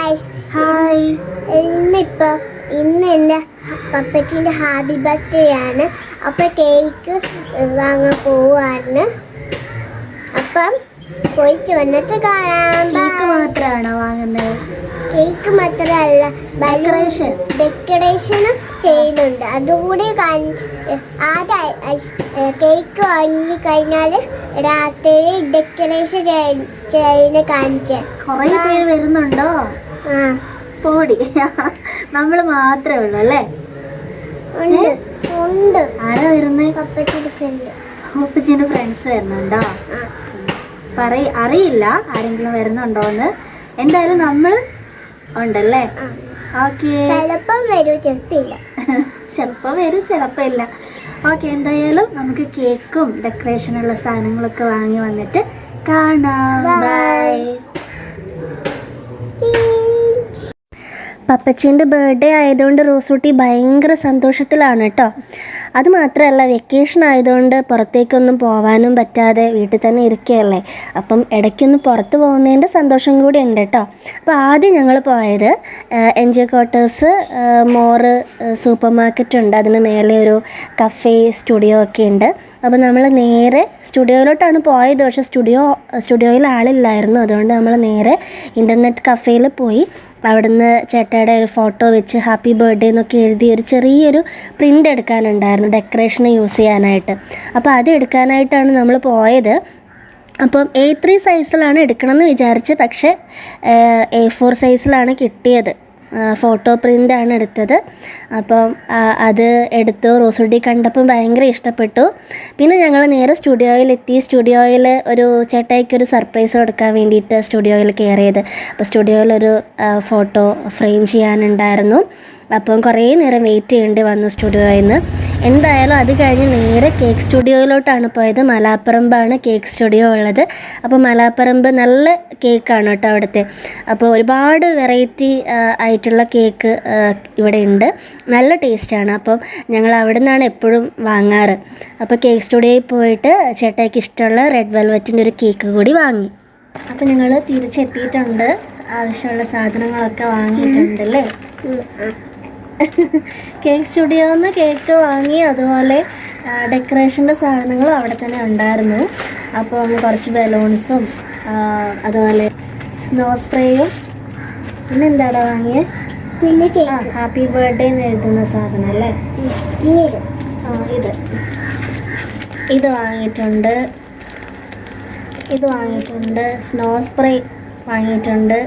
Guys, hi. ഇന്ന് എൻ്റെ പപ്പച്ചിൻ്റെ happy birthday ആണ്. അപ്പം കേക്ക് വാങ്ങാൻ പോവാണ്. അപ്പം പോയിട്ട് വന്നിട്ട് കാണാം. കേക്ക് മാത്രമാണോ വാങ്ങുന്നത്? കേക്ക് മാത്രമല്ല, ഡെക്കറേഷനും ചെയ്യുന്നുണ്ട്. അതുകൂടി കേക്ക് വാങ്ങി കഴിഞ്ഞാൽ രാത്രി ഡെക്കറേഷൻ ചെയ്യുന്ന കാണിച്ചേ. കുറേ പേര് വരുന്നുണ്ടോ? ആ, പോടി. നമ്മൾ മാത്രമേ ഉള്ളൂ അല്ലേ? ഉണ്ട്. ആരാ വരുന്നത്? പപ്പച്ചിൻ്റെ ഫ്രണ്ട്. പപ്പച്ചിന്റെ ഫ്രണ്ട്സ് വരുന്നുണ്ടോ? അറിയില്ല ആരെങ്കിലും വരുന്നുണ്ടോന്ന്. എന്തായാലും നമ്മൾ ഉണ്ടല്ലേ? ഓക്കെ. ചിലപ്പം വരും, ചിലപ്പില്ല. ചിലപ്പോൾ വരും, ചിലപ്പോൾ ഇല്ല. ഓക്കെ, എന്തായാലും നമുക്ക് കേക്കും ഡെക്കറേഷനുള്ള സാധനങ്ങളൊക്കെ വാങ്ങി വന്നിട്ട് കാണാം. ബൈ. പപ്പച്ചീൻ്റെ ബർത്ത്ഡേ ആയതുകൊണ്ട് റോസൂട്ടി ഭയങ്കര സന്തോഷത്തിലാണ് കേട്ടോ. അതുമാത്രമല്ല, വെക്കേഷൻ ആയതുകൊണ്ട് പുറത്തേക്കൊന്നും പോകാനും പറ്റാതെ വീട്ടിൽ തന്നെ ഇരിക്കുകയല്ലേ. അപ്പം ഇടയ്ക്കൊന്ന് പുറത്ത് പോകുന്നതിൻ്റെ സന്തോഷം കൂടി ഉണ്ട് കേട്ടോ. അപ്പോൾ ആദ്യം ഞങ്ങൾ പോയത് NJ ക്വാർട്ടേഴ്സ് മോറ് സൂപ്പർ മാർക്കറ്റ് ഉണ്ട്. അതിന് മേലെ ഒരു കഫേ സ്റ്റുഡിയോ ഒക്കെ ഉണ്ട്. അപ്പോൾ നമ്മൾ നേരെ സ്റ്റുഡിയോയിലോട്ടാണ് പോയത്. പക്ഷേ സ്റ്റുഡിയോയിൽ ആളില്ലായിരുന്നു. അതുകൊണ്ട് നമ്മൾ നേരെ ഇൻ്റർനെറ്റ് കഫേയിൽ പോയി അവിടുന്ന് ചേട്ടയുടെ ഒരു ഫോട്ടോ വെച്ച് ഹാപ്പി ബർത്ത്ഡേ എന്നൊക്കെ എഴുതി ഒരു ചെറിയൊരു പ്രിൻ്റ് എടുക്കാനുണ്ടായിരുന്നു ഡെക്കറേഷന് യൂസ് ചെയ്യാനായിട്ട്. അപ്പോൾ അത് എടുക്കാനായിട്ടാണ് നമ്മൾ പോയത്. അപ്പം A3 സൈസിലാണ് എടുക്കണമെന്ന് വിചാരിച്ച്, പക്ഷേ A4 സൈസിലാണ് കിട്ടിയത്. ഫോട്ടോ പ്രിൻ്റാണ് എടുത്തത്. അപ്പം അത് എടുത്തു. റോസുട്ടി കണ്ടപ്പം ഭയങ്കര ഇഷ്ടപ്പെട്ടു. പിന്നെ ഞങ്ങൾ നേരെ സ്റ്റുഡിയോയിലെത്തി. സ്റ്റുഡിയോയിൽ ഒരു ചേട്ടായിക്കൊരു സർപ്രൈസ് കൊടുക്കാൻ വേണ്ടിയിട്ട് സ്റ്റുഡിയോയിൽ കയറിയത്. അപ്പോൾ സ്റ്റുഡിയോയിലൊരു ഫോട്ടോ ഫ്രെയിം ചെയ്യാനുണ്ടായിരുന്നു. അപ്പം കുറേ നേരം വെയിറ്റ് ചെയ്യേണ്ടി വന്നു സ്റ്റുഡിയോയിൽ നിന്ന്. എന്തായാലും അത് കഴിഞ്ഞ് നേരെ കേക്ക് സ്റ്റുഡിയോയിലോട്ടാണ് പോയത്. മലാപ്പറമ്പാണ് കേക്ക് സ്റ്റുഡിയോ ഉള്ളത്. അപ്പോൾ മലാപ്പറമ്പ് നല്ല കേക്കാണ് കേട്ടോ അവിടുത്തെ. അപ്പോൾ ഒരുപാട് വെറൈറ്റി ആയിട്ടുള്ള കേക്ക് ഇവിടെ ഉണ്ട്. നല്ല ടേസ്റ്റാണ്. അപ്പം ഞങ്ങൾ അവിടെ നിന്നാണ് എപ്പോഴും വാങ്ങാറ്. അപ്പോൾ കേക്ക് സ്റ്റുഡിയോയിൽ പോയിട്ട് ചേട്ടായിക്ക് ഇഷ്ടമുള്ള റെഡ് വെൽവെറ്റിൻ്റെ ഒരു കേക്ക് കൂടി വാങ്ങി. അപ്പോൾ ഞങ്ങൾ തിരിച്ചെത്തിയിട്ടുണ്ട്. ആവശ്യമുള്ള സാധനങ്ങളൊക്കെ വാങ്ങിയിട്ടുണ്ടല്ലേ? കേക്ക് സ്റ്റുഡിയോയിൽ നിന്ന് കേക്ക് വാങ്ങി. അതുപോലെ ഡെക്കറേഷൻ്റെ സാധനങ്ങളും അവിടെ തന്നെ ഉണ്ടായിരുന്നു. അപ്പം കുറച്ച് ബലൂൺസും അതുപോലെ സ്നോ സ്പ്രേയും. പിന്നെ എന്താടാ വാങ്ങിയേ? പിന്നെ ഹാപ്പി ബർത്ത്ഡേ എന്ന് എഴുതുന്ന സാധനം അല്ലേ? ഇത് വാങ്ങിയിട്ടുണ്ട്. സ്നോ സ്പ്രേ വാങ്ങിയിട്ടുണ്ട്.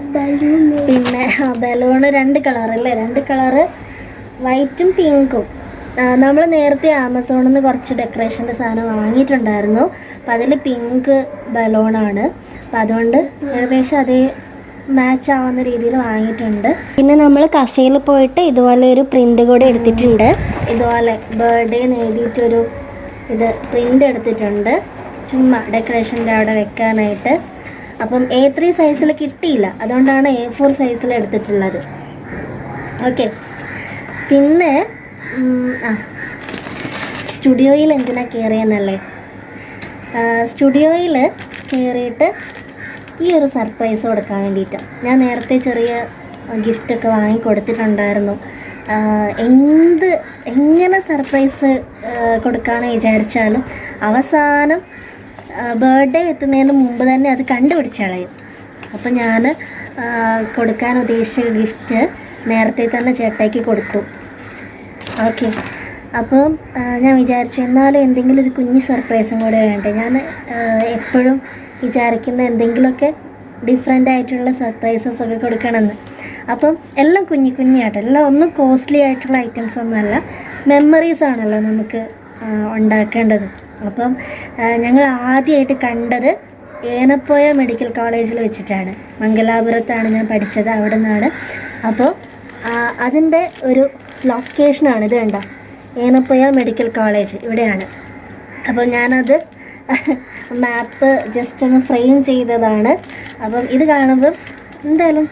പിന്നെ ബലൂണ് 2 കളറല്ലേ? 2 കളറ്, വൈറ്റും പിങ്കും. നമ്മൾ നേരത്തെ ആമസോണിൽ നിന്ന് കുറച്ച് ഡെക്കറേഷൻ്റെ സാധനം വാങ്ങിയിട്ടുണ്ടായിരുന്നു. അപ്പോൾ അതിൽ പിങ്ക് ബലൂണാണ്. അപ്പോൾ അതുകൊണ്ട് ഏകദേശം അതേ മാച്ച് ആവുന്ന രീതിയിൽ വാങ്ങിയിട്ടുണ്ട്. പിന്നെ നമ്മൾ കഫേയിൽ പോയിട്ട് ഇതുപോലെ ഒരു പ്രിൻ്റ് കൂടെ എടുത്തിട്ടുണ്ട്. ഇതുപോലെ ബർത്ത്ഡേ എന്ന് എഴുതിയിട്ടൊരു പ്രിൻ്റ് എടുത്തിട്ടുണ്ട്, ചുമ്മാ ഡെക്കറേഷൻ്റെ അവിടെ വെക്കാനായിട്ട്. അപ്പം A3 സൈസിൽ കിട്ടിയില്ല, അതുകൊണ്ടാണ് A4 സൈസിൽ എടുത്തിട്ടുള്ളത്. ഓക്കെ. പിന്നെ സ്റ്റുഡിയോയിൽ എന്തിനാണ് കയറിയെന്നല്ലേ? സ്റ്റുഡിയോയിൽ കയറിയിട്ട് ഈ ഒരു സർപ്രൈസ് കൊടുക്കാൻ വേണ്ടിയിട്ടാണ്. ഞാൻ നേരത്തെ ചെറിയ ഗിഫ്റ്റൊക്കെ വാങ്ങിക്കൊടുത്തിട്ടുണ്ടായിരുന്നു. എങ്ങനെ സർപ്രൈസ് കൊടുക്കാമെന്ന് വിചാരിച്ചാലും അവസാനം ബർത്ത്ഡേ എത്തുന്നതിന് മുമ്പ് തന്നെ അത് കണ്ടുപിടിച്ച് കളയും. അപ്പം ഞാൻ കൊടുക്കാൻ ഉദ്ദേശിച്ച ഗിഫ്റ്റ് നേരത്തെ തന്നെ ചേട്ടായിക്ക് കൊടുത്തു. ഓക്കെ. അപ്പം ഞാൻ വിചാരിച്ചു എന്നാലും എന്തെങ്കിലും ഒരു കുഞ്ഞ് സർപ്രൈസും കൂടെ വേണ്ടേ. ഞാൻ എപ്പോഴും വിചാരിക്കുന്ന എന്തെങ്കിലുമൊക്കെ ഡിഫറെൻ്റ് ആയിട്ടുള്ള സർപ്രൈസസൊക്കെ കൊടുക്കണമെന്ന്. അപ്പം എല്ലാം കുഞ്ഞായിട്ട്, എല്ലാം ഒന്നും കോസ്റ്റ്ലി ആയിട്ടുള്ള ഐറ്റംസ് ഒന്നുമല്ല, മെമ്മറീസ് ആണല്ലോ നമുക്ക് ഉണ്ടാക്കേണ്ടത്. അപ്പം ഞങ്ങൾ ആദ്യമായിട്ട് കണ്ടത് ഏനപ്പോയ മെഡിക്കൽ കോളേജിൽ വെച്ചിട്ടാണ്. മംഗലാപുരത്താണ് ഞാൻ പഠിച്ചത്, അവിടെ നിന്നാണ്. അപ്പോൾ അതിൻ്റെ ഒരു ലൊക്കേഷനാണ് ഇത്. കണ്ടോ, ഏനപ്പോയ മെഡിക്കൽ കോളേജ് ഇവിടെയാണ്. അപ്പോൾ ഞാനത് മാപ്പ് ജസ്റ്റ് ഒന്ന് ഫ്രെയിം ചെയ്തതാണ്. അപ്പം ഇത് കാണുമ്പം എന്തായാലും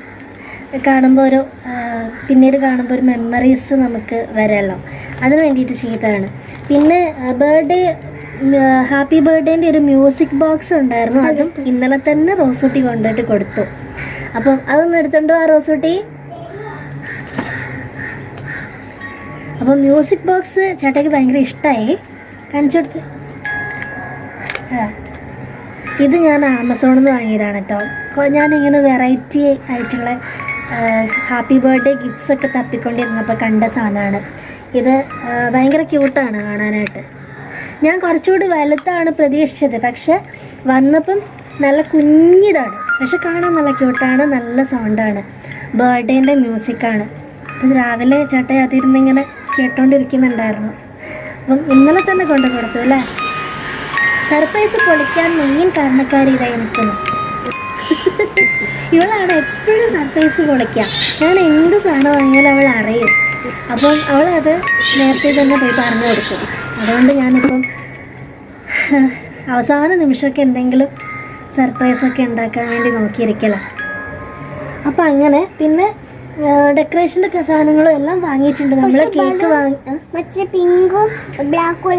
പിന്നീട് കാണുമ്പോൾ ഒരു മെമ്മറീസ് നമുക്ക് വരാമല്ലോ, അതിന് വേണ്ടിയിട്ട് ചെയ്തതാണ്. പിന്നെ ഹാപ്പി ബർത്ത്ഡേൻ്റെ ഒരു മ്യൂസിക് ബോക്സ് ഉണ്ടായിരുന്നു. അതും ഇന്നലെ തന്നെ റോസൂട്ടി കൊണ്ടുപോയിട്ട് കൊടുത്തു. അപ്പം അതൊന്ന് എടുത്തോണ്ട് ആ റോസൂട്ടി. അപ്പം മ്യൂസിക് ബോക്സ് ചേട്ടയ്ക്ക് ഭയങ്കര ഇഷ്ടമായി. കാണിച്ചു കൊടുത്ത്. ഇത് ഞാൻ ആമസോണിൽ നിന്ന് വാങ്ങിയതാണ് കേട്ടോ. ഞാനിങ്ങനെ വെറൈറ്റി ആയിട്ടുള്ള ഹാപ്പി ബർത്ത്ഡേ ഗിഫ്റ്റ്സ് ഒക്കെ തപ്പിക്കൊണ്ടിരുന്നപ്പോൾ കണ്ട സാധനമാണ് ഇത്. ഭയങ്കര ക്യൂട്ടാണ് കാണാനായിട്ട്. ഞാൻ കുറച്ചുകൂടി വലുതാണ് പ്രതീക്ഷിച്ചത്, പക്ഷെ വന്നപ്പം നല്ല കുഞ്ഞിതാണ്, പക്ഷെ കാണാൻ നല്ല ക്യൂട്ടാണ്, നല്ല സൗണ്ടാണ്. ബർത്ത്ഡേൻ്റെ മ്യൂസിക്കാണ്. അപ്പം രാവിലെ ചേട്ടൻ അതിരുന്നിങ്ങനെ കേട്ടോണ്ടിരിക്കുന്നുണ്ടായിരുന്നു. അപ്പം ഇന്നലെ തന്നെ കൊണ്ടു കൊടുത്തു അല്ലേ. സർപ്രൈസ് പൊളിക്കാൻ മെയിൻ കാരണക്കാരി ഇതായി നിൽക്കുന്നു. ഇവളാണ് എപ്പോഴും സർപ്രൈസ് പൊളിക്കുക. ഞാൻ എന്ത് സാധനം വാങ്ങിയാലും അവൾ അറിയും. അപ്പം അവളത് നേരത്തെ തന്നെ പോയി പറഞ്ഞു കൊടുക്കും. അതുകൊണ്ട് ഞാനിപ്പം അവസാന നിമിഷമൊക്കെ എന്തെങ്കിലും സർപ്രൈസൊക്കെ ഉണ്ടാക്കാൻ വേണ്ടി നോക്കിയിരിക്കലാണ്. അപ്പം അങ്ങനെ പിന്നെ ഡെക്കറേഷൻ്റെ സാധനങ്ങളും എല്ലാം വാങ്ങിയിട്ടുണ്ട്. നമ്മൾ കേക്ക് മറ്റേ പിങ്കും ബ്ലാക്കും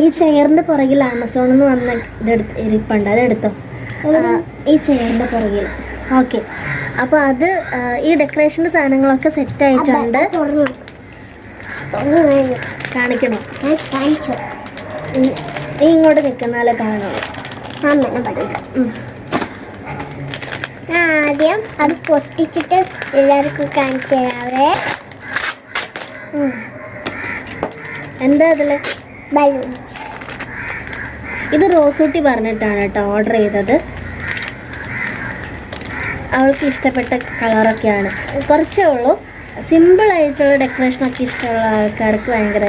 ഈ ചെയറിൻ്റെ പുറകിൽ ആമസോണിൽ നിന്ന് വന്ന ഇതെടുത്ത് ഇരിപ്പുണ്ട്, അതെടുത്തോ. ഈ ചെയറിൻ്റെ പുറകിൽ. ഓക്കെ, അപ്പോൾ അത് ഈ ഡെക്കറേഷൻ്റെ സാധനങ്ങളൊക്കെ സെറ്റായിട്ടുണ്ട്. കാണിക്കണോ? നീ ഇങ്ങോട്ട് നിൽക്കുന്നാലേ കാണുള്ളൂ. ആദ്യം അത് പൊട്ടിച്ചിട്ട് എല്ലാവർക്കും കാണിച്ചു തരാവേ. എന്താ അതിൽ? ബലൂൺസ്. ഇത് റോസൂട്ടി പറഞ്ഞിട്ടാണ് കേട്ടോ ഓർഡർ ചെയ്തത്. അവൾക്ക് ഇഷ്ടപ്പെട്ട കളറൊക്കെയാണ്. കുറച്ചേ ഉള്ളൂ. സിമ്പിളായിട്ടുള്ള ഡെക്കറേഷനൊക്കെ ഇഷ്ടമുള്ള ആൾക്കാർക്ക് ഭയങ്കര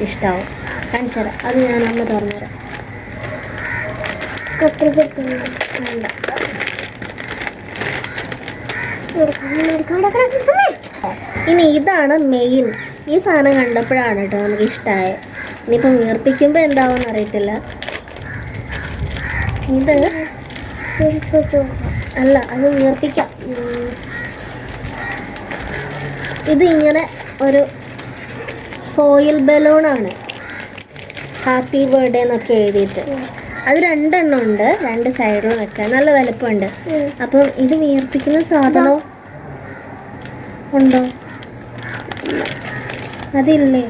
ഇഷ്ടമാവും. കാണിച്ചുതരാം. അത് ഞാൻ അമ്മ തുറന്നുതരാം. വേണ്ട. ഇനി ഇതാണ് മെയിൻ. ഈ സാധനം കണ്ടപ്പോഴാണ് കേട്ടോ നമുക്ക് ഇഷ്ടമായത്. ഇനിയിപ്പം വീർപ്പിക്കുമ്പോൾ എന്താവും അറിയത്തില്ല. ഇത് അല്ല, അത് വീർപ്പിക്കാം. ഇത് ഇങ്ങനെ ഒരു ഫോയിൽ ബലൂണാണ്, ഹാപ്പി ബർത്ത്ഡേ എന്നൊക്കെ എഴുതിയിട്ട്. അത് 2 എണ്ണം ഉണ്ട്, 2 സൈഡിലും വെക്കാൻ. നല്ല വലുപ്പമുണ്ട്. അപ്പം ഇത് വീർപ്പിക്കുന്ന സാധനം ഉണ്ടോ? അതില്ലേ,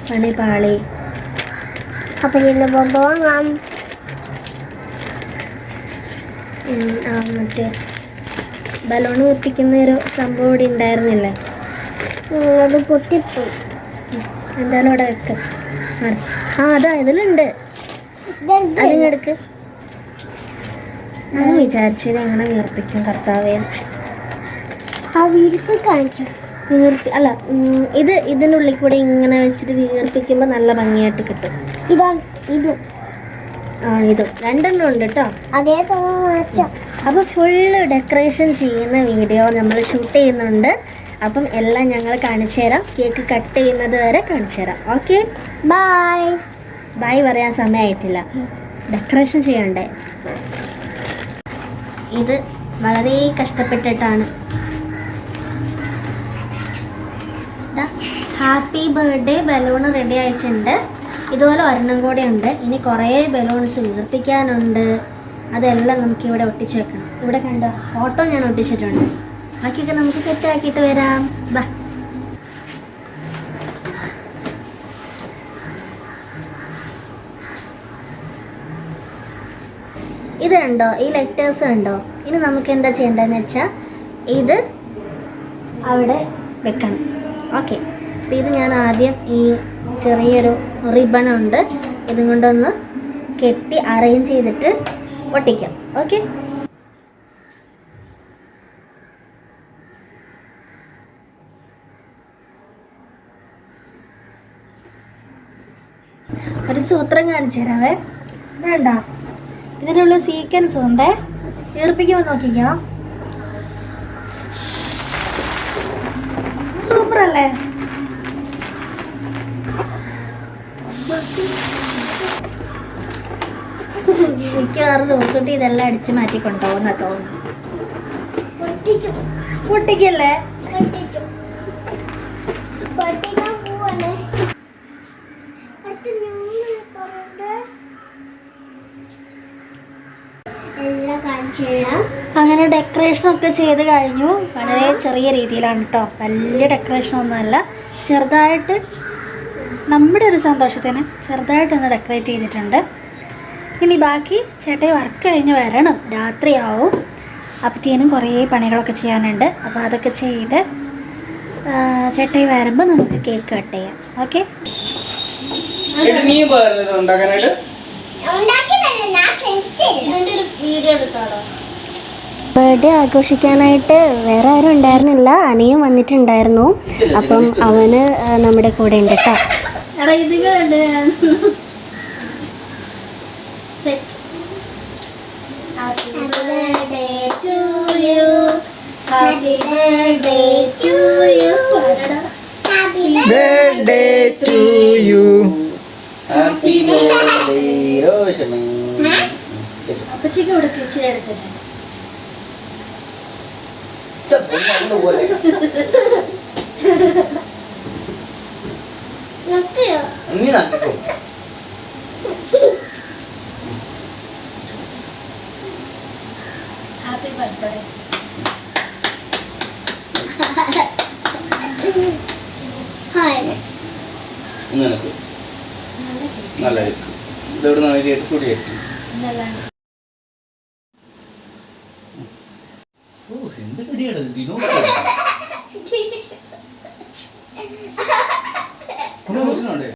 പണി പാളി. അപ്പം ഇന്ന് പോകുമ്പോൾ വാങ്ങാം. മറ്റേ ബലൂൺ വീർപ്പിക്കുന്ന ഒരു സംഭവം ഇവിടെ ഉണ്ടായിരുന്നില്ലേ, അത് പൊട്ടിപ്പോയി. എന്തായാലും ഇവിടെ വെക്ക്. അതാ ഇതിലുണ്ട്, അതിങ്ങെടുക്ക്. ഞാൻ വിചാരിച്ചു ഇത് എങ്ങനെ വീർപ്പിക്കും കർത്താവേ. ആ വീർപ്പ് കാണിച്ചു. അല്ല, ഇതിൻ്റെ ഉള്ളിൽ കൂടെ ഇങ്ങനെ വെച്ചിട്ട് വീർപ്പിക്കുമ്പോൾ നല്ല ഭംഗിയായിട്ട് കിട്ടും. ഇതാണ് ഇത്. ഇതും 2 എണ്ണം ഉണ്ട് കേട്ടോ. അതേ തോന്നുന്നു. അപ്പോൾ ഫുള്ള് ഡെക്കറേഷൻ ചെയ്യുന്ന വീഡിയോ നമ്മൾ ഷൂട്ട് ചെയ്യുന്നുണ്ട്. അപ്പം എല്ലാം ഞങ്ങൾ കാണിച്ചു തരാം. കേക്ക് കട്ട് ചെയ്യുന്നത് വരെ കാണിച്ചു തരാം. Okay, by. ബൈ പറയാൻ സമയമായിട്ടില്ല, ഡെക്കറേഷൻ ചെയ്യണ്ടേ. ഇത് വളരെ കഷ്ടപ്പെട്ടിട്ടാണ്. ഹാപ്പി ബർത്ത്ഡേ ബലൂൺ റെഡി ആയിട്ടുണ്ട്. ഇതുപോലെ ഒരെണ്ണം കൂടെ ഉണ്ട്. ഇനി കുറേ ബലൂൺസ് വീർപ്പിക്കാനുണ്ട്. അതെല്ലാം നമുക്ക് ഇവിടെ ഒട്ടിച്ച് വെക്കണം. ഇവിടെ കണ്ടോ, ഫോട്ടോ ഞാൻ ഒട്ടിച്ചിട്ടുണ്ട്. ബാക്കിയൊക്കെ നമുക്ക് സെറ്റ് ആക്കിയിട്ട് വരാം. ബാ. ഇത് കണ്ടോ, ഈ ലെറ്റേഴ്സ് കണ്ടോ. ഇനി നമുക്ക് എന്താ ചെയ്യേണ്ടതെന്ന് വെച്ചാൽ ഇത് അവിടെ വെക്കണം. ഓക്കെ, അപ്പോൾ ഇത് ഞാൻ ആദ്യം ഈ ചെറിയൊരു റിബണുണ്ട്, ഇതും കൊണ്ടൊന്ന് കെട്ടി അറേഞ്ച് ചെയ്തിട്ട് ഒട്ടിക്കാം. ഓക്കെ, ഒരു സൂത്രം കാണിച്ചു തരാവേ. വേണ്ട, ഇതിനുള്ള സീക്വൻസ് ഉണ്ട്. വീർപ്പിക്കുമ്പോൾ നോക്കിക്കോ. സൂപ്പർ അല്ലേ? മിക്കവാറും റോസൂട്ടി ഇതെല്ലാം അടിച്ച് മാറ്റി കൊണ്ടുപോകുന്ന തോന്നുന്നു. പൊട്ടിക്കല്ലേ? എല്ലാം ചെയ്യാം. അങ്ങനെ ഡെക്കറേഷനൊക്കെ ചെയ്ത് കഴിഞ്ഞു. വളരെ ചെറിയ രീതിയിലാണ് കേട്ടോ, വലിയ ഡെക്കറേഷനൊന്നുമല്ല, ചെറുതായിട്ട് നമ്മുടെ ഒരു സന്തോഷത്തിന് ചെറുതായിട്ടൊന്ന് ഡെക്കറേറ്റ് ചെയ്തിട്ടുണ്ട്. ഇനി ബാക്കി ചേട്ടായി വർക്ക് കഴിഞ്ഞ് വരണം, രാത്രിയാവും. അപ്പോഴത്തേനും കുറേ പണികളൊക്കെ ചെയ്യാനുണ്ട്. അപ്പോൾ അതൊക്കെ ചെയ്ത് ചേട്ടായി വരുമ്പോൾ നമുക്ക് കേക്ക് കട്ട് ചെയ്യാം. ഓക്കെ, ബർത്ത്ഡേ ആഘോഷിക്കാനായിട്ട് വേറെ ആരും ഉണ്ടായിരുന്നില്ല, അനിയും വന്നിട്ടുണ്ടായിരുന്നു. അപ്പം അവന് നമ്മുടെ കൂടെ ഉണ്ട് കേട്ടോ. Happy birthday to you. Birthday to you. Happy birthday Roshni. അപ്പച്ചിക്ക് ഇവിടെ കിച്ചൺ എടുത്തിട്ടുണ്ട്. നീ നക്കിക്കോ. Happy birthday. നിനക്ക് നല്ല ഇതെവിടെ നിന്ന് കേക്ക് ഷൂട്ട് ചെയ്യും. ഓ എന്ത് കടിയാണ് ഡിനോ